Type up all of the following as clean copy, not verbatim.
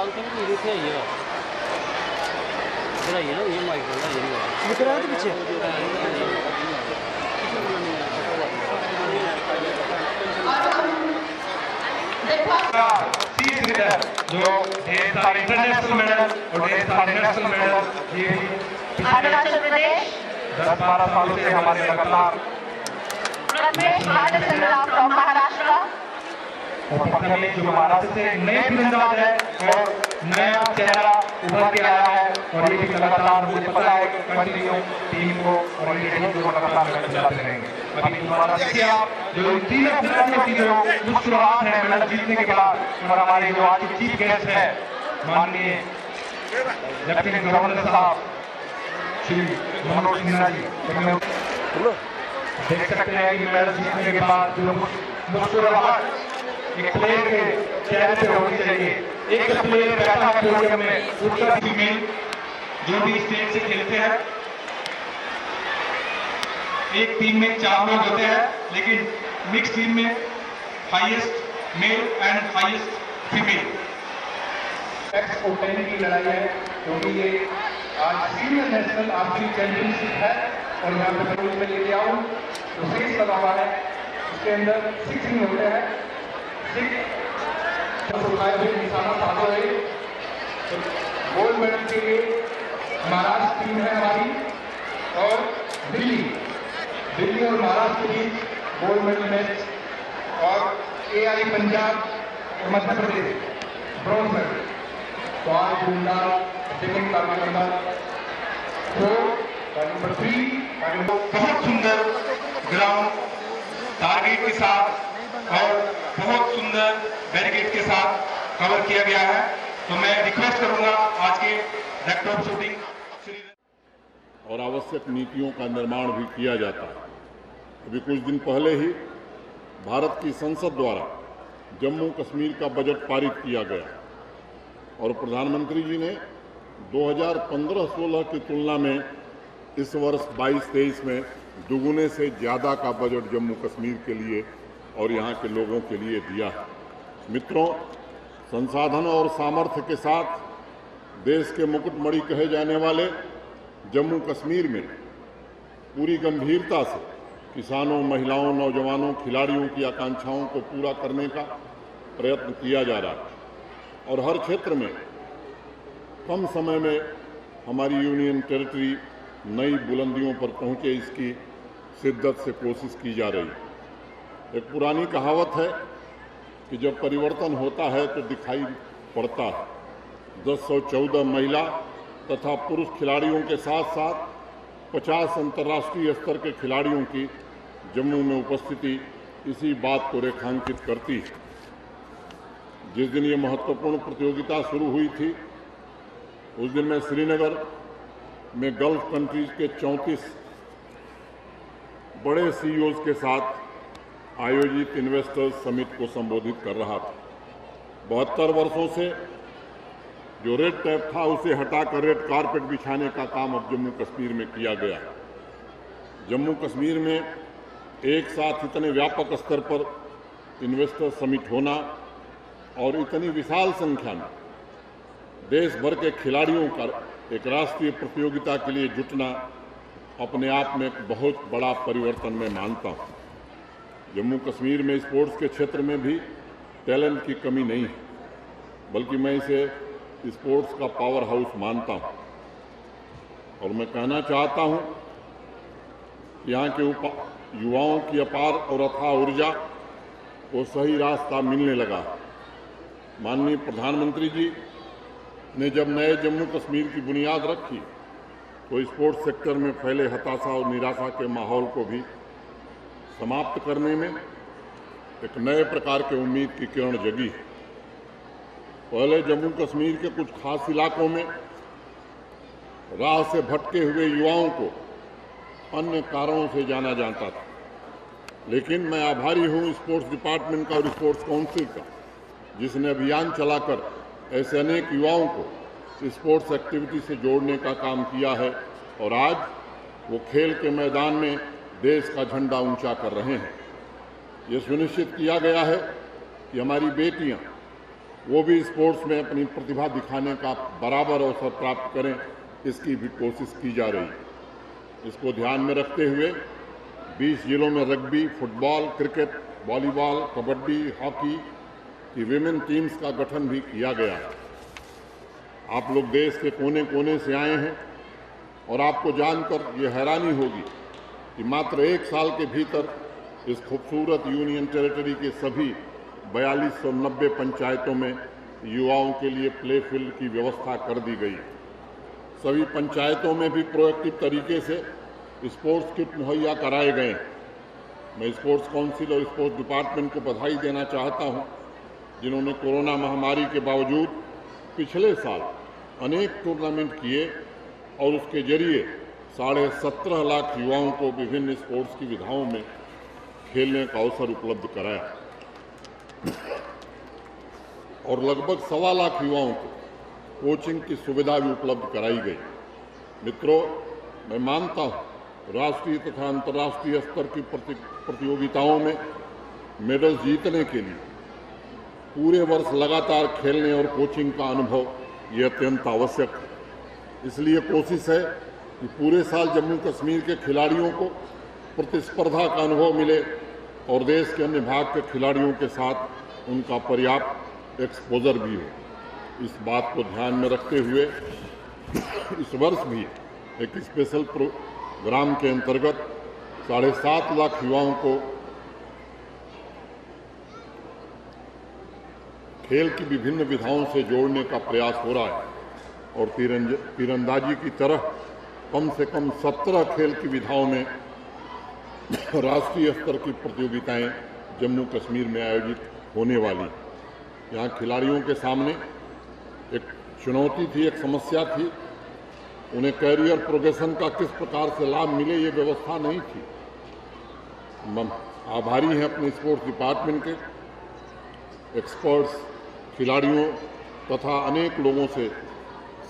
जानते हैं कि थे ये ना ये माइक है ये दिख रहा है पीछे जो ढेर सारे इंटरनेशनल मेडल और ढेर सारे नेशनल मेडल ये अरुणाचल प्रदेश 10-12 सालों से हमारे लगातार फ्रॉम महाराष्ट्र और पकड़ में जो महाराष्ट्र से नए तीरंदाज है और नया चेहरा उभर के आया है और ये भी लगातार मुझे पता है कंटिन्यू टीम को और ये टीम को लगातार लेकर चलाते रहेंगे। अभी तुम्हारा देखिए आप जो तीनों खिलाड़ियों की जो मुस्कुराहट है मेडल जीतने के बाद और हमारे जो आज चीफ गेस्ट है माननीय लेफ्टिनेंट गवर्नर साहब श्री मनोज सिन्हा जी, देख सकते हैं कि मेडल जीतने के बाद जो मुस्कुराहट एक प्लेयर के चेहरे पे होनी चाहिए। एक प्लेयर बैठा है पोडियम में उत्तर फीमेल जो भी स्टेट से खेलते हैं, एक टीम में 4 लोग होते हैं लेकिन मिक्स टीम में highest male and highest female x और 10 की लड़ाई है क्योंकि ये आज सीनियर नेशनल आर्चरी चैंपियनशिप है और यहाँ पे मैं में लेके आऊँ तो 6 लगा हुआ है, उसके अंदर 6 ही होते हैं। गोल्ड मेडल के लिए महाराष्ट्र टीम है हमारी और दिल्ली और महाराष्ट्र के बीच गोल्ड मेडल मैच और एआई पंजाब और मध्य प्रदेश ब्रॉन्ज मेडल। तो आज सेकंड टारगेट नंबर 4 नंबर 3 बहुत सुंदर ग्राउंड टारगेट के साथ और बहुत सुंदर बैरिकेड के साथ कवर किया गया है। तो मैं रिक्वेस्ट करूंगा आज के डायरेक्टर ऑफ शूटिंग और आवश्यक नीतियों का निर्माण भी किया जाता है। अभी कुछ दिन पहले ही भारत की संसद द्वारा जम्मू कश्मीर का बजट पारित किया गया और प्रधानमंत्री जी ने 2015-16 की तुलना में इस वर्ष 22-23 में दुगुने से ज़्यादा का बजट जम्मू कश्मीर के लिए और यहाँ के लोगों के लिए दिया है। मित्रों, संसाधन और सामर्थ्य के साथ देश के मुकुटमणि कहे जाने वाले जम्मू कश्मीर में पूरी गंभीरता से किसानों, महिलाओं, नौजवानों, खिलाड़ियों की आकांक्षाओं को पूरा करने का प्रयत्न किया जा रहा है और हर क्षेत्र में कम समय में हमारी यूनियन टेरिटरी नई बुलंदियों पर पहुंचे, इसकी शिद्दत से कोशिश की जा रही है। एक पुरानी कहावत है कि जब परिवर्तन होता है तो दिखाई पड़ता है। 1014 महिला तथा पुरुष खिलाड़ियों के साथ साथ 50 अंतर्राष्ट्रीय स्तर के खिलाड़ियों की जम्मू में उपस्थिति इसी बात को रेखांकित करती है। जिस दिन ये महत्वपूर्ण प्रतियोगिता शुरू हुई थी उस दिन मैं श्रीनगर में गल्फ कंट्रीज के 34 बड़े सीईओज के साथ आयोजित इन्वेस्टर्स समिट को संबोधित कर रहा था। 72 वर्षों से जो रेड टेप था उसे हटाकर रेड कारपेट बिछाने का काम अब जम्मू कश्मीर में किया गया। जम्मू कश्मीर में एक साथ इतने व्यापक स्तर पर इन्वेस्टर समिट होना और इतनी विशाल संख्या में देश भर के खिलाड़ियों का एक राष्ट्रीय प्रतियोगिता के लिए जुटना अपने आप में एक बहुत बड़ा परिवर्तन मैं मानता हूँ। जम्मू कश्मीर में स्पोर्ट्स के क्षेत्र में भी टैलेंट की कमी नहीं है, बल्कि मैं इसे स्पोर्ट्स का पावर हाउस मानता हूँ। और मैं कहना चाहता हूँ यहाँ के युवाओं की अपार और अथाह ऊर्जा को सही रास्ता मिलने लगा। माननीय प्रधानमंत्री जी ने जब नए जम्मू कश्मीर की बुनियाद रखी तो स्पोर्ट्स सेक्टर में फैले हताशा और निराशा के माहौल को भी समाप्त करने में एक नए प्रकार के उम्मीद की किरण जगी है। पहले जम्मू कश्मीर के कुछ खास इलाकों में राह से भटके हुए युवाओं को अन्य कारणों से जाना जाता था, लेकिन मैं आभारी हूं स्पोर्ट्स डिपार्टमेंट का और स्पोर्ट्स काउंसिल का, जिसने अभियान चलाकर ऐसे अनेक युवाओं को स्पोर्ट्स एक्टिविटी से जोड़ने का काम किया है और आज वो खेल के मैदान में देश का झंडा ऊंचा कर रहे हैं। ये सुनिश्चित किया गया है कि हमारी बेटियां वो भी स्पोर्ट्स में अपनी प्रतिभा दिखाने का बराबर अवसर प्राप्त करें, इसकी भी कोशिश की जा रही है। इसको ध्यान में रखते हुए 20 जिलों में rugby, football, cricket, volleyball, kabaddi, hockey की विमेन टीम्स का गठन भी किया गया है। आप लोग देश के कोने कोने से आए हैं और आपको जानकर ये हैरानी होगी कि मात्र 1 साल के भीतर इस खूबसूरत यूनियन टेरिटरी के सभी 4290 पंचायतों में युवाओं के लिए प्ले फील्ड की व्यवस्था कर दी गई। सभी पंचायतों में भी प्रोएक्टिव तरीके से स्पोर्ट्स किट मुहैया कराए गए। मैं स्पोर्ट्स काउंसिल और स्पोर्ट्स डिपार्टमेंट को बधाई देना चाहता हूं, जिन्होंने कोरोना महामारी के बावजूद पिछले साल अनेक टूर्नामेंट किए और उसके जरिए 17.5 लाख युवाओं को विभिन्न स्पोर्ट्स की विधाओं में खेलने का अवसर उपलब्ध कराया और लगभग 1.25 लाख युवाओं को कोचिंग की सुविधा भी उपलब्ध कराई गई। मित्रों, मैं मानता हूं राष्ट्रीय तथा अंतर्राष्ट्रीय स्तर की प्रतियोगिताओं में मेडल जीतने के लिए पूरे वर्ष लगातार खेलने और कोचिंग का अनुभव ये अत्यंत आवश्यक है। इसलिए कोशिश है कि पूरे साल जम्मू कश्मीर के खिलाड़ियों को प्रतिस्पर्धा का अनुभव मिले और देश के अन्य भाग के खिलाड़ियों के साथ उनका पर्याप्त एक्सपोजर भी हो। इस बात को ध्यान में रखते हुए इस वर्ष भी एक स्पेशल प्रोग्राम के अंतर्गत 7.5 लाख युवाओं को खेल की विभिन्न विधाओं से जोड़ने का प्रयास हो रहा है और तीरंदाजी की तरह कम से कम 17 खेल की विधाओं में राष्ट्रीय स्तर की प्रतियोगिताएं जम्मू कश्मीर में आयोजित होने वाली। यहाँ खिलाड़ियों के सामने एक चुनौती थी, एक समस्या थी। उन्हें कैरियर प्रोग्रेशन का किस प्रकार से लाभ मिले, ये व्यवस्था नहीं थी। आभारी हैं अपने स्पोर्ट्स डिपार्टमेंट के एक्सपर्ट्स, खिलाड़ियों तथा अनेक लोगों से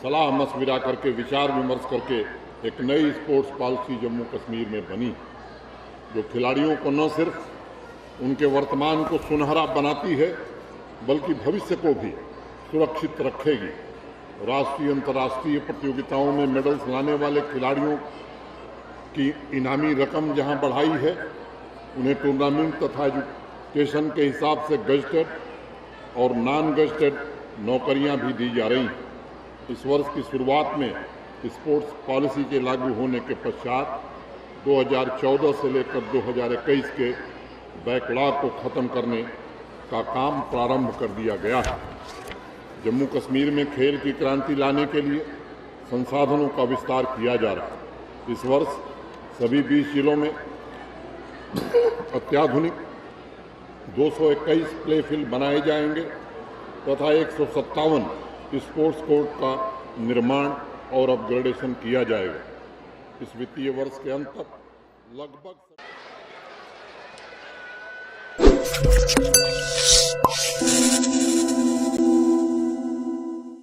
सलाह मशविरा करके, विचार विमर्श करके एक नई स्पोर्ट्स पॉलिसी जम्मू कश्मीर में बनी, जो खिलाड़ियों को न सिर्फ उनके वर्तमान को सुनहरा बनाती है बल्कि भविष्य को भी सुरक्षित रखेगी। राष्ट्रीय अंतर्राष्ट्रीय प्रतियोगिताओं में मेडल्स लाने वाले खिलाड़ियों की इनामी रकम जहां बढ़ाई है, उन्हें टूर्नामेंट तथा एजुकेशन के हिसाब से गजटेड और नॉन गजटेड नौकरियां भी दी जा रही हैं। इस वर्ष की शुरुआत में स्पोर्ट्स पॉलिसी के लागू होने के पश्चात 2014 से लेकर 2021 के बैकलॉग को खत्म करने का काम प्रारंभ कर दिया गया है। जम्मू कश्मीर में खेल की क्रांति लाने के लिए संसाधनों का विस्तार किया जा रहा है। इस वर्ष सभी 20 जिलों में अत्याधुनिक 221 प्ले फील्ड बनाए जाएंगे तथा 157 स्पोर्ट्स कोर्ट का निर्माण और अपग्रेडेशन किया जाएगा। इस वित्तीय वर्ष के अंत तक लगभग